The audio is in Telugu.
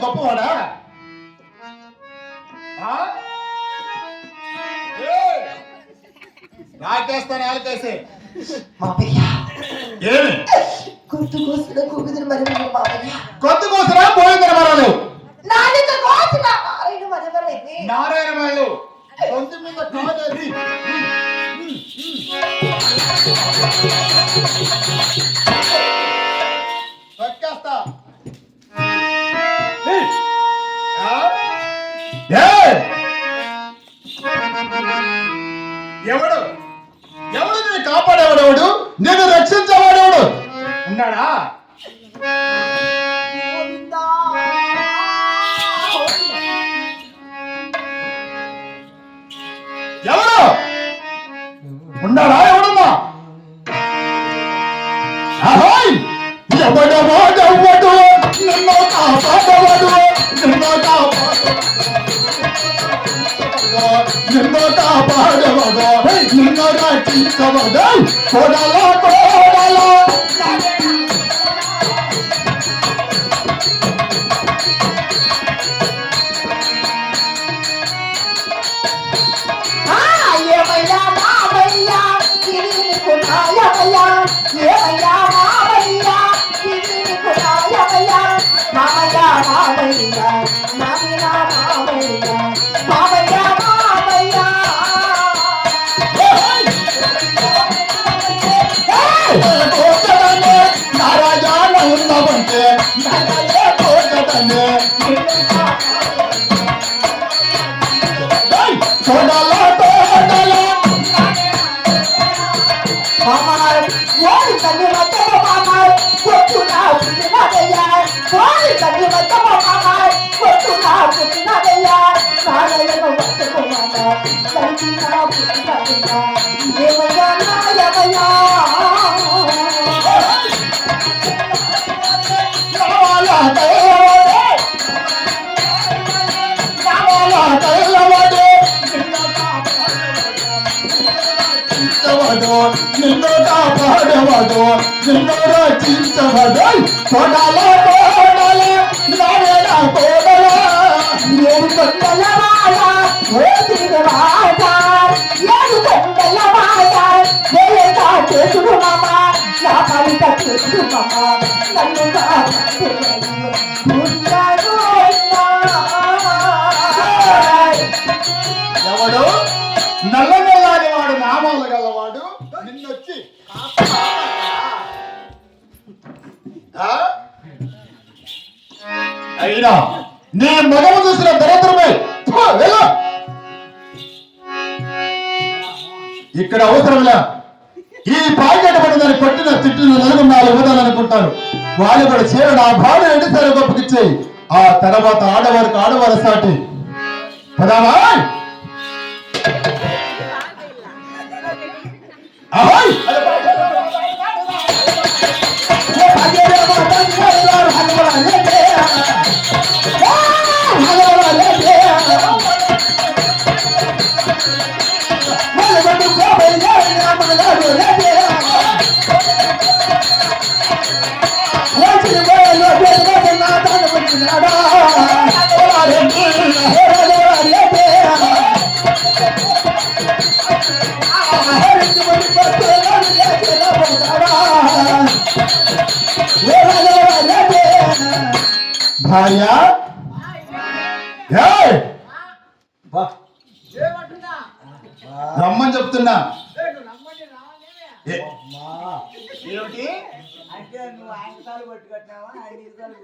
గొప్పవాడా? నాకేస్తాను ఆలకేసి ఏమి కొత్త కోసిన కుబిదిన మరి మామయ్య కొత్త కోసరా పోయిందని మరాలు నాలుక కోసిన నారాయణ మరవరేది నారాయణ వాళ్ళు కొంచెం మీద కాదేది తొక్కేస్తా ఎవడు ఎవడు నేను కాపాడేవాడెవడు? నేను రక్షించేవాడెవడు ఉన్నాడా? ఎవడు ఉన్నాడా? ఎవడమ్మా? ఎవడెవడెవడు నిన్ను కాపాడేవాడు? నిన్ను కాపాడేవాడు నిన్ను రక్షించవాడు కోడలో కోడలో ఏమయ్యా మామయ్య తిరిగి నాయమయ్య ఏమయ్యా మామయ్య తిరిగి నాయమయ్య మామయ్య మామయ్య మామయ్య మామయ్య మామయ్య మామయ్య కోటనే నారాయణ ఉన్నవంటే నారాయణ కోటనే కోడలో కోడలో మామాయ్ ఓడి తల్లి మధ్యమ మామాయ్ కొట్టునా పుట్టినదయ్యా ఓడి తల్లి మధ్యమ మామాయ్ కొట్టునా పుట్టినదయ్యా నారాయణ వద్దకు మామాయ్ తల్లినా పుట్టినదయ్యా ఏమయ్యా నాయమయ్యా నిన్ను కాపాడేవాడు నిన్ను రక్షించవాడు కోడలో కోడలో నారాయణ కోడలో ఏడు కొండల వాడ ఓ తిరుగవాడ ఏడు కొండల వాడ వేయక చేసుడు మామ నా పలిక చేసుడు మామ నన్ను ఎవడు నల్ల నల్లాని వాడు నామాలు గలవాడు నిన్నొచ్చి అయినా నీ మగము చూసిన దరిద్రమే ఇక్కడ అవసరంలా ఈ పాకెట్ పడిన కొట్టిన తిట్టిన నలుగురు ఇవ్వదాలనుకుంటారు వాళ్ళు కూడా చేరడు ఆ భావన ఎండిసారి గొప్పకిచ్చేయి ఆ తర్వాత ఆడవారికి ఆడవారి సాటి పదామా ahoy భార్య రమ్మని చెప్తున్నా ఏమిటి అంటే నువ్వు 5 సార్లు పట్టుకొట్టినావా 5 సార్లు